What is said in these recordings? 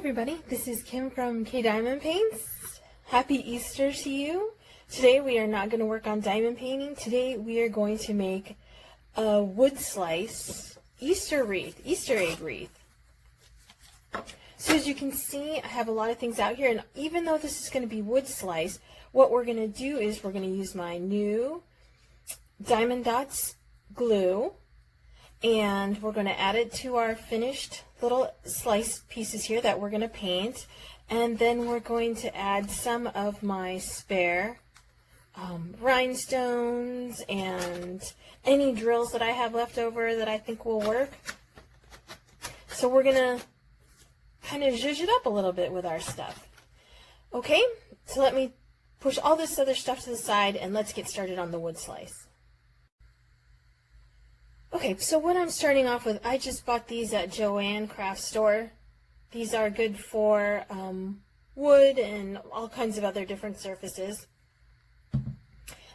everybody, this is Kim from K Diamond Paints. Happy Easter to you. Today we are not going to work on diamond painting. Today we are going to make a wood slice Easter egg wreath. So as you can see, I have a lot of things out here, and even though this is going to be wood slice, what we're going to do is we're going to use my new Diamond Dotz glue, and we're going to add it to our finished little slice pieces here that we're going to paint, and then we're going to add some of my spare rhinestones and any drills that I have left over that I think will work. So we're going to kind of zhuzh it up a little bit with our stuff. Okay, so let me push all this other stuff to the side and let's get started on the wood slice. Okay, so what I'm starting off with, I just bought these at Joann Craft Store. These are good for wood and all kinds of other different surfaces.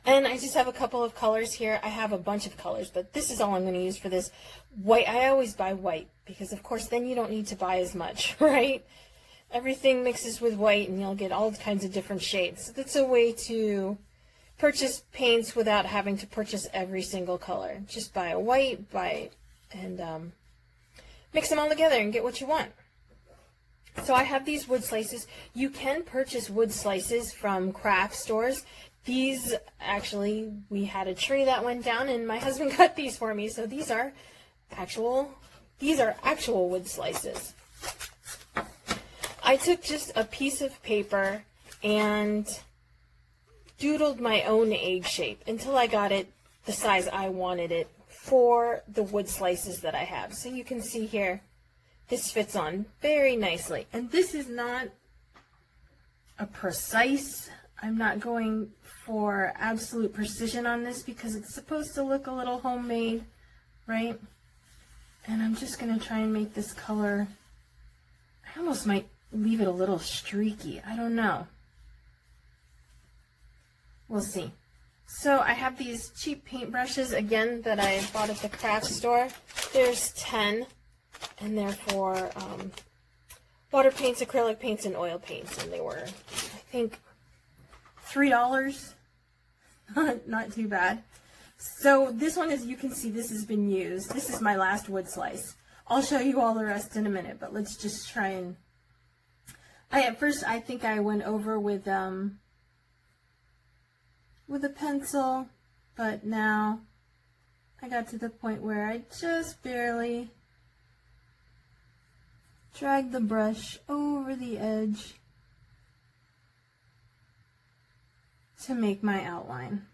And I just have a couple of colors here. I have a bunch of colors, but this is all I'm going to use for this. White, I always buy white because, of course, then you don't need to buy as much, right? Everything mixes with white and you'll get all kinds of different shades. That's a way to purchase paints without having to purchase every single color. Just buy a white, and mix them all together and get what you want. So I have these wood slices. You can purchase wood slices from craft stores. These, actually, we had a tree that went down and my husband cut these for me. So these are actual wood slices. I took just a piece of paper and doodled my own egg shape until I got it the size I wanted it for the wood slices that I have. So you can see here, this fits on very nicely. And this is not a precise, I'm not going for absolute precision on this because it's supposed to look a little homemade, right? And I'm just going to try and make this color, I almost might leave it a little streaky, I don't know. We'll see. So I have these cheap paintbrushes, again, that I bought at the craft store. There's 10, and they're for water paints, acrylic paints, and oil paints, and they were, I think, $3. Not too bad. So this one, as you can see, this has been used. This is my last wood slice. I'll show you all the rest in a minute, but let's just try and... At first, I think I went over with a pencil, but now I got to the point where I just barely drag the brush over the edge to make my outline.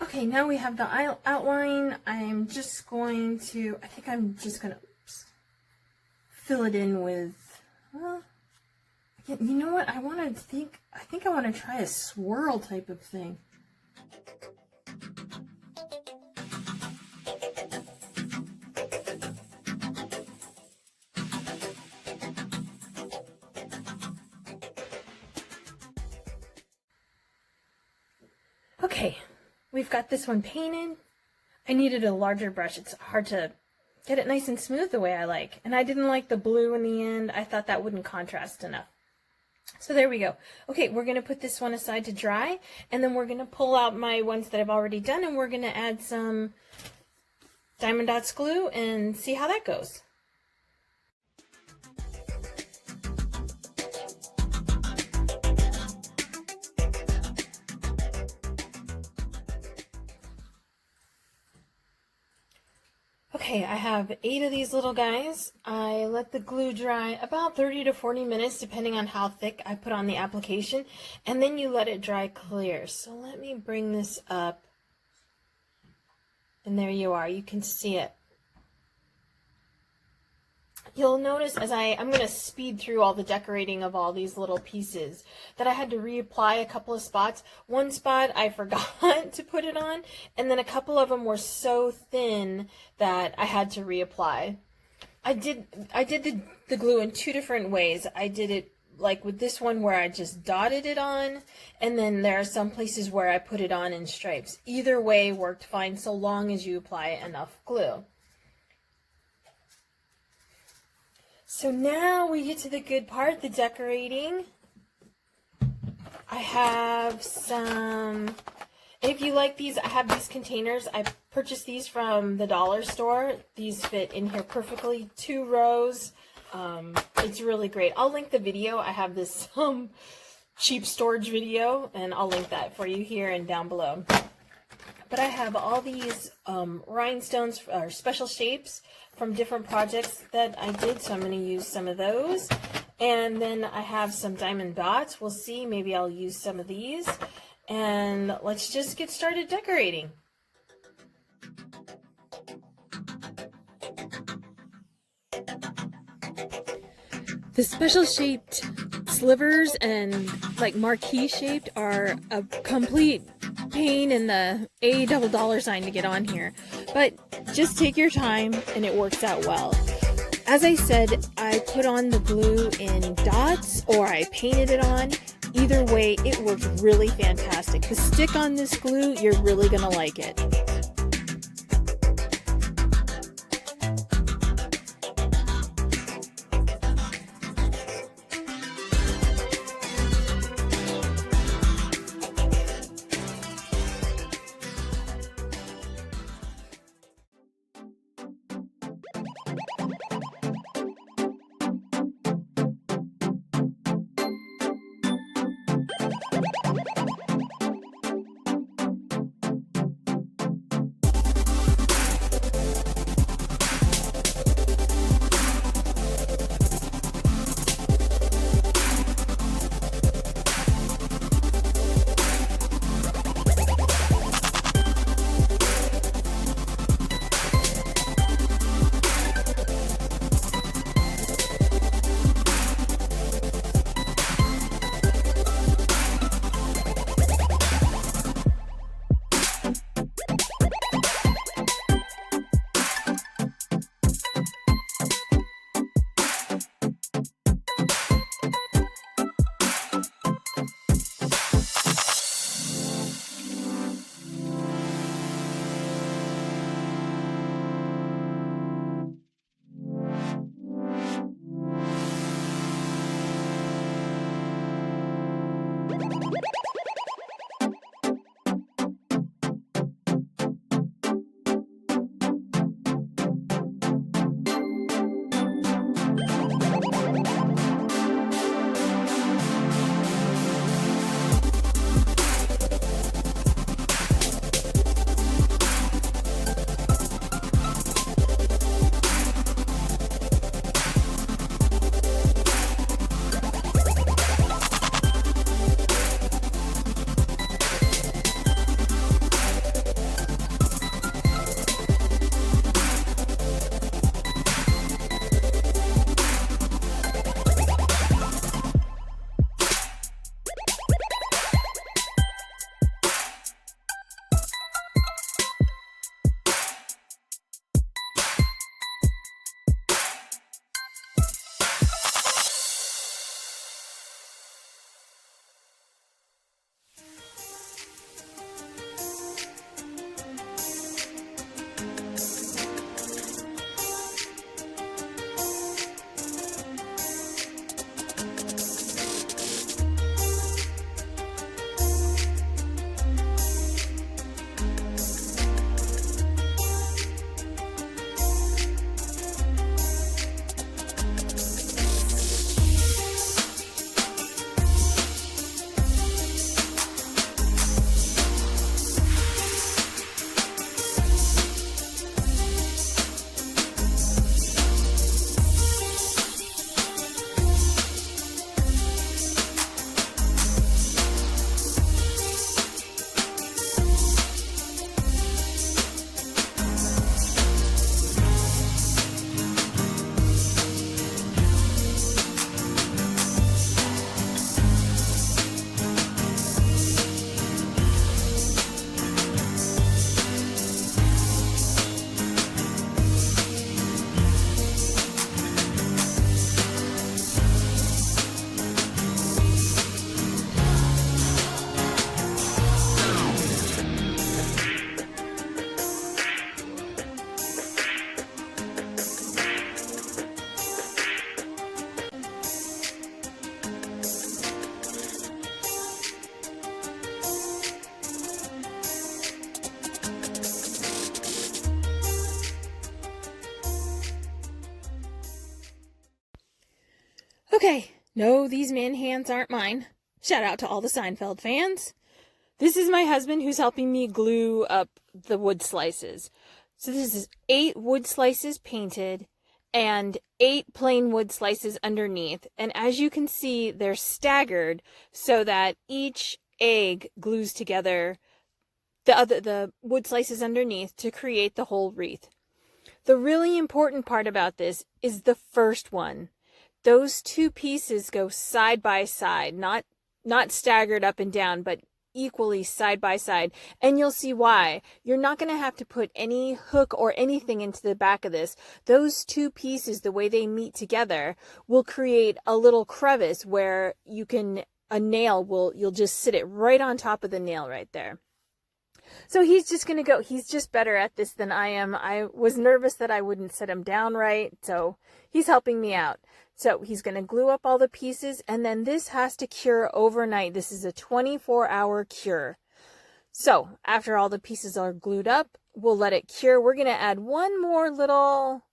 Okay, now we have the outline. I'm just going to, I think I'm just going to fill it in with, well, you know what, I think I want to try a swirl type of thing. Okay, we've got this one painted. I needed a larger brush. It's hard to get it nice and smooth the way I like. And I didn't like the blue in the end. I thought that wouldn't contrast enough. So there we go. Okay, we're going to put this one aside to dry, and then we're going to pull out my ones that I've already done, and we're going to add some Diamond Dotz glue and see how that goes. Okay, I have 8 of these little guys. I let the glue dry about 30 to 40 minutes, depending on how thick I put on the application, and then you let it dry clear. So let me bring this up, and there you are. You can see it. You'll notice as I'm going to speed through all the decorating of all these little pieces that I had to reapply a couple of spots. One spot I forgot to put it on, and then a couple of them were so thin that I had to reapply. I did the glue in 2 different ways. I did it like with this one where I just dotted it on, and then there are some places where I put it on in stripes. Either way worked fine so long as you apply enough glue. So now we get to the good part, the decorating. I have some, if you like these, I have these containers. I purchased these from the dollar store. These fit in here perfectly, 2 rows. It's really great. I'll link the video. I have this cheap storage video, and I'll link that for you here and down below. But I have all these rhinestones or special shapes from different projects that I did, so I'm going to use some of those. And then I have some diamond dots. We'll see, maybe I'll use some of these. And let's just get started decorating. The special shaped slivers and like marquee shaped are a complete pain in the $$, to get on here, but just take your time and it works out well. As I said, I put on the glue in dots or I painted it on. Either way, it worked really fantastic. The stick on this glue, you're really gonna like it. Okay, no, these man hands aren't mine. Shout out to all the Seinfeld fans. This is my husband who's helping me glue up the wood slices. So this is 8 wood slices painted and 8 plain wood slices underneath. And as you can see, they're staggered so that each egg glues together the wood slices underneath to create the whole wreath. The really important part about this is the first one. Those 2 pieces go side by side, not staggered up and down, but equally side by side. And you'll see why. You're not going to have to put any hook or anything into the back of this. Those 2 pieces, the way they meet together, will create a little crevice where you'll just sit it right on top of the nail right there. So he's just going to go. He's just better at this than I am. I was nervous that I wouldn't set him down right, so he's helping me out. So he's going to glue up all the pieces, and then this has to cure overnight. This is a 24-hour cure. So after all the pieces are glued up, we'll let it cure. We're going to add one more little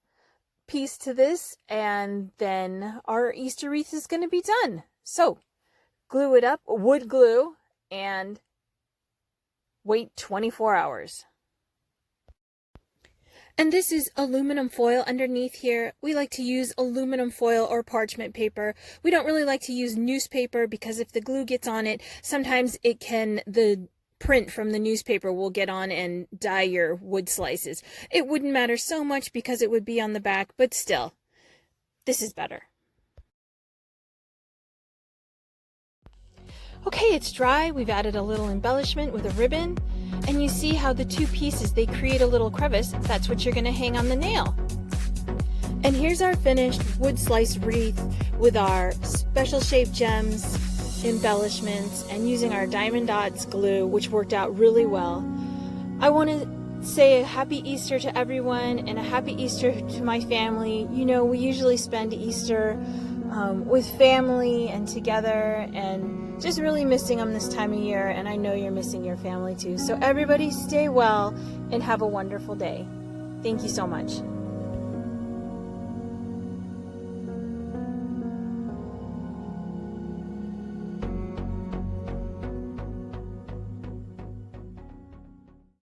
piece to this, and then our Easter wreath is going to be done. So glue it up, wood glue, and wait 24 hours. And this is aluminum foil underneath here. We like to use aluminum foil or parchment paper. We don't really like to use newspaper because if the glue gets on it, sometimes the print from the newspaper will get on and dye your wood slices. It wouldn't matter so much because it would be on the back, but still, this is better. Okay, it's dry. We've added a little embellishment with a ribbon. And you see how the 2 pieces, they create a little crevice. That's what you're going to hang on the nail. And here's our finished wood slice wreath with our special shaped gems, embellishments, and using our Diamond Dotz glue, which worked out really well. I want to say a happy Easter to everyone and a happy Easter to my family. You know, we usually spend Easter with family and together, and just really missing them this time of year, and I know you're missing your family too. So everybody stay well and have a wonderful day. Thank you so much.